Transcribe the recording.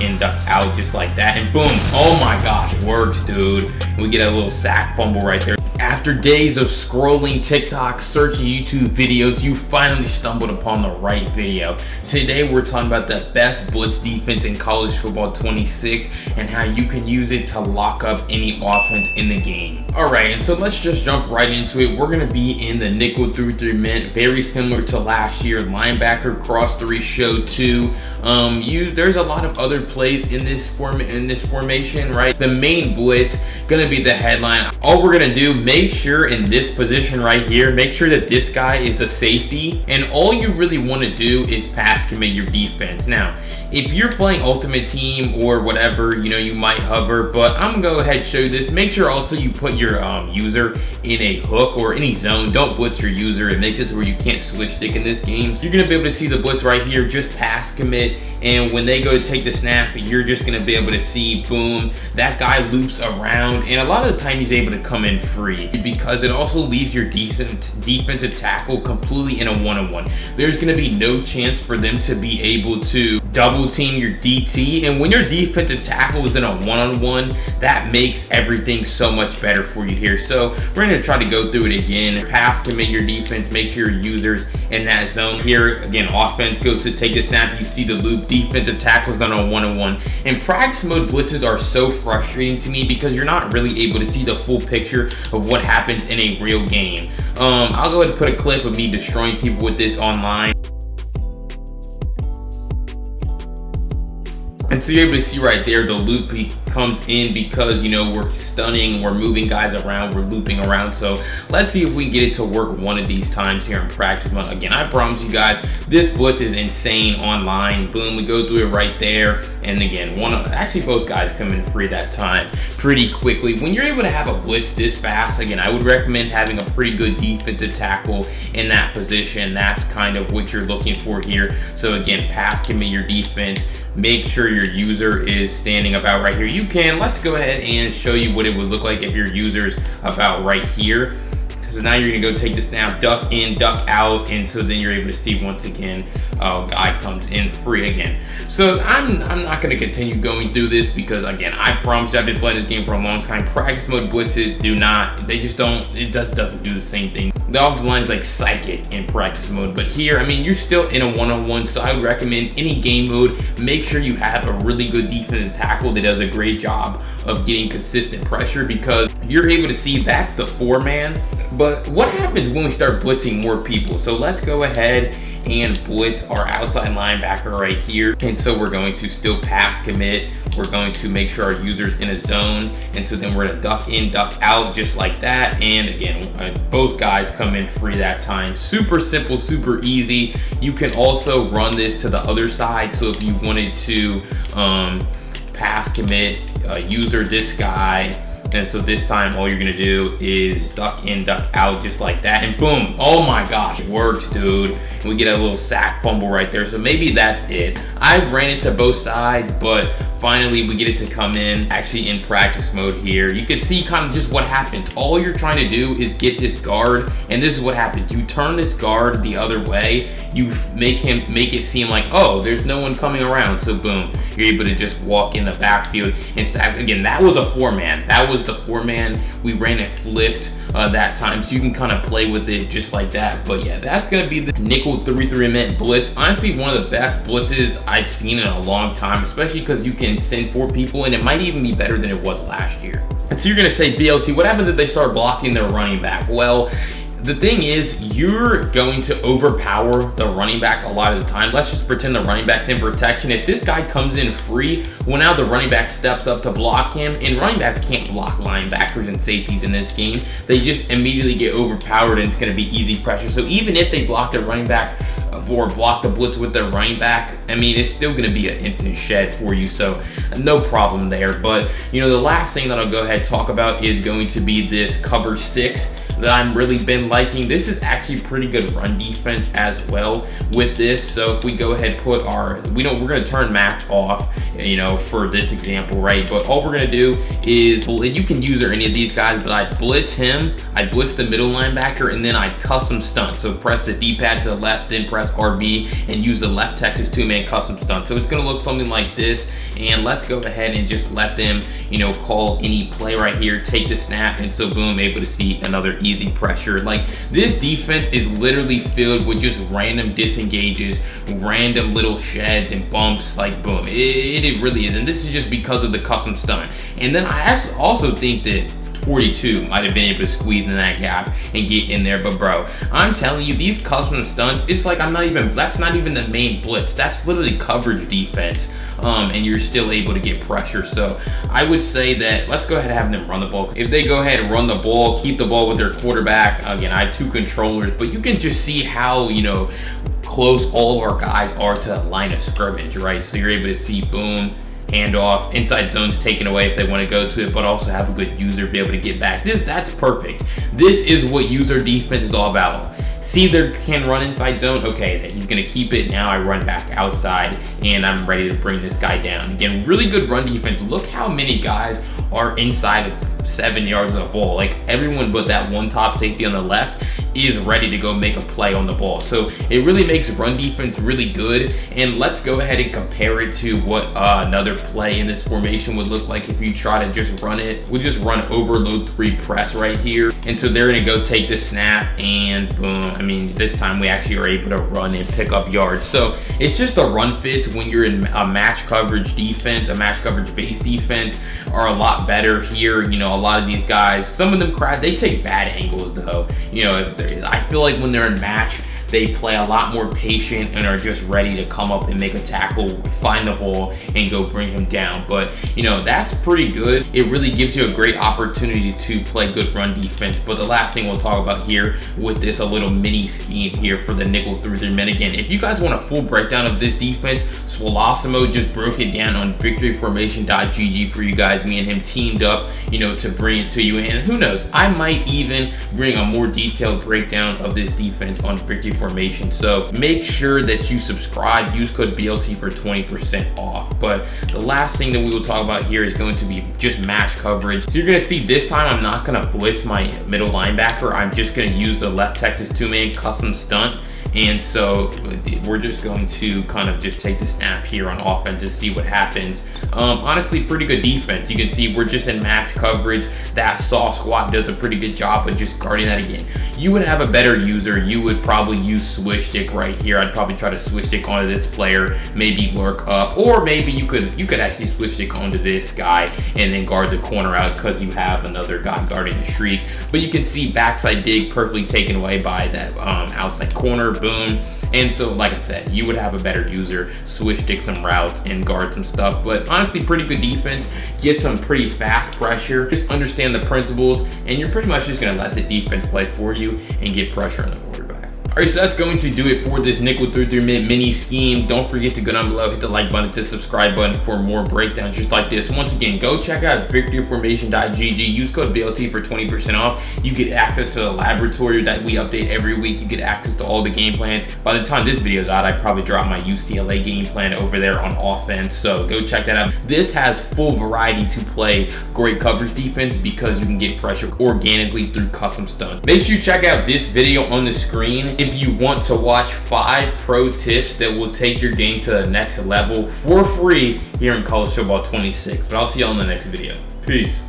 in, duck out, just like that, and boom. Oh my gosh, it works, dude. We get a little sack fumble right there. After days of scrolling TikTok, searching YouTube videos, you finally stumbled upon the right video. Today we're talking about the best blitz defense in college football 26 and how you can use it to lock up any offense in the game. Alright, and so let's just jump right into it. We're going to be in the nickel 3-3 mint, very similar to last year. Linebacker, cross 3, show 2. There's a lot of other plays in this formation, right? The main blitz going to be the headline. All we're going to do, make sure in this position right here, make sure that this guy is a safety, and all you really want to do is pass commit your defense. Now, if you're playing Ultimate Team or whatever, you know, you might hover, but I'm gonna go ahead and show you this. Make sure also you put your user in a hook or any zone. Don't blitz your user. It makes it to where you can't switch stick in this game. So you're gonna be able to see the blitz right here, just pass commit, and when they go to take the snap, you're just gonna be able to see, boom, that guy loops around, and a lot of the time he's able to come in free because it also leaves your defensive tackle completely in a one-on-one. There's gonna be no chance for them to be able to double team your DT, and when your defensive tackle is in a one-on-one, that makes everything so much better for you here. So we're going to try to go through it again. Pass commit your defense, make sure your users in that zone here. Again, offense goes to take the snap, you see the loop, defensive tackles done on one-on-one. And practice mode blitzes are so frustrating to me because you're not really able to see the full picture of what happens in a real game. I'll go ahead and put a clip of me destroying people with this online. And so you're able to see right there, the loop comes in because, you know, we're stunning, we're moving guys around, we're looping around. So let's see if we can get it to work one of these times here in practice mode. Again, I promise you guys, this blitz is insane online. Boom, we go through it right there. And again, actually both guys come in free that time pretty quickly. When you're able to have a blitz this fast, again, I would recommend having a pretty good defensive tackle in that position. That's kind of what you're looking for here. So again, pass commit your defense. Make sure your user is standing about right here. Let's go ahead and show you what it would look like if your user's about right here. So now you're gonna go take the snap, duck in, duck out, and so then you're able to see once again, guy comes in free again. So I'm not gonna continue going through this because again, I promise you I've been playing this game for a long time. Practice mode blitzes it just doesn't do the same thing. The offensive line is like psychic in practice mode, but here, I mean, you're still in a one-on-one, so I would recommend any game mode, make sure you have a really good defensive tackle that does a great job of getting consistent pressure because you're able to see that's the 4-man. But what happens when we start blitzing more people? So let's go ahead and blitz our outside linebacker right here. And so we're going to still pass commit. We're going to make sure our user's in a zone. And so then we're gonna duck in, duck out, just like that. And again, both guys come in free that time. Super simple, super easy. You can also run this to the other side. So if you wanted to pass commit, user this guy, and so this time all you're gonna do is duck in, duck out, just like that, and boom. Oh my gosh, it works, dude. And we get a little sack fumble right there. So maybe that's it. I ran it to both sides, but finally we get it to come in actually in practice mode here. You can see kind of just what happens. All you're trying to do is get this guard, and this is what happens. You turn this guard the other way, you make it seem like, oh, there's no one coming around, so boom, you're able to just walk in the backfield and sack. Again, that was a 4-man. That was the 4-man. We ran it flipped that time, so you can kind of play with it just like that. But yeah, that's gonna be the nickel 3-3 mint blitz. Honestly, one of the best blitzes I've seen in a long time, especially because you can send 4 people, and it might even be better than it was last year. And so you're gonna say, BLC, what happens if they start blocking their running back? Well, the thing is, you're going to overpower the running back a lot of the time. Let's just pretend the running back's in protection. If this guy comes in free, well, now the running back steps up to block him, and running backs can't block linebackers and safeties in this game. They just immediately get overpowered, and it's going to be easy pressure. So even if they block their running back or block the blitz with their running back, I mean, it's still going to be an instant shed for you, so no problem there. But, you know, the last thing that I'll go ahead and talk about is going to be this cover 6. that I'm really been liking. This is actually pretty good run defense as well with this. So if we go ahead and put our, we're gonna turn match off, you know, for this example, right? But all we're gonna do is, you can use any of these guys, but I blitz him, I blitz the middle linebacker, and then I custom stunt. So press the D-pad to the left, then press RB and use the left Texas 2-man custom stunt. So it's gonna look something like this. And let's go ahead and just let them, you know, call any play right here, take the snap, and so boom, able to see another easy pressure. Like, this defense is literally filled with just random disengages, random little sheds and bumps, like boom, it really is. And this is just because of the custom stunt. And then I actually also think that 42 might have been able to squeeze in that gap and get in there. But bro, I'm telling you, these custom stunts, it's like that's not even the main blitz. That's literally coverage defense. And you're still able to get pressure. So I would say that let's go ahead and have them run the ball. If they go ahead and run the ball, keep the ball with their quarterback. Again, I have 2 controllers, but you can just see how, you know, close all of our guys are to the line of scrimmage, right? So you're able to see, boom, handoff, inside zones taken away if they want to go to it, but also have a good user be able to get back. That's perfect. This is what user defense is all about. See, they can run inside zone. Okay, he's gonna keep it. Now I run back outside and I'm ready to bring this guy down. Again, really good run defense. Look how many guys are inside of 7 yards of the ball. Like, everyone but that one top safety on the left is ready to go make a play on the ball. So it really makes run defense really good. And let's go ahead and compare it to what another play in this formation would look like if you try to just run it. We just run overload 3 press right here. And so they're gonna go take the snap and boom. I mean, this time we actually are able to run and pick up yards. So it's just the run fits when you're in a match coverage defense, a match coverage based defense are a lot better here. You know, a lot of these guys, some of them they take bad angles though. You know, I feel like when they're in match, they play a lot more patient and are just ready to come up and make a tackle, find the ball, and go bring him down. But, you know, that's pretty good. It really gives you a great opportunity to play good run defense. But the last thing we'll talk about here with this, a little mini scheme here for the nickel through 3 men. Again, if you guys want a full breakdown of this defense, Swolosimo just broke it down on victoryformation.gg for you guys. Me and him teamed up, you know, to bring it to you. And who knows, I might even bring a more detailed breakdown of this defense on Victory Formation. So make sure that you subscribe, use code BLT for 20% off. But the last thing that we will talk about here is going to be just match coverage. So you're going to see this time I'm not going to blitz my middle linebacker. I'm just going to use the left Texas 2-man custom stunt. And so we're just going to kind of just take the snap here on offense to see what happens. Honestly, pretty good defense. You can see we're just in match coverage. That soft squat does a pretty good job of just guarding that again. You would have a better user. You would probably use switch stick right here. I'd probably try to switch stick onto this player, maybe lurk up, or maybe you could actually switch stick onto this guy and then guard the corner out because you have another guy guarding the streak. But you can see backside dig perfectly taken away by that outside corner. Boom. And so, like I said, you would have a better user, switch stick some routes and guard some stuff. But honestly, pretty good defense, get some pretty fast pressure, just understand the principles, and you're pretty much just gonna let the defense play for you and get pressure on the quarterback. All right, so that's going to do it for this nickel through 3 minute mini scheme. Don't forget to go down below, hit the like button, the subscribe button for more breakdowns just like this. Once again, go check out victoryformation.gg. Use code BLT for 20% off. You get access to the laboratory that we update every week. You get access to all the game plans. By the time this video is out, I probably drop my UCLA game plan over there on offense. So go check that out. This has full variety to play great coverage defense because you can get pressure organically through custom stunts. Make sure you check out this video on the screen if you want to watch 5 pro tips that will take your game to the next level for free here in College Football 26. But I'll see y'all in the next video. Peace.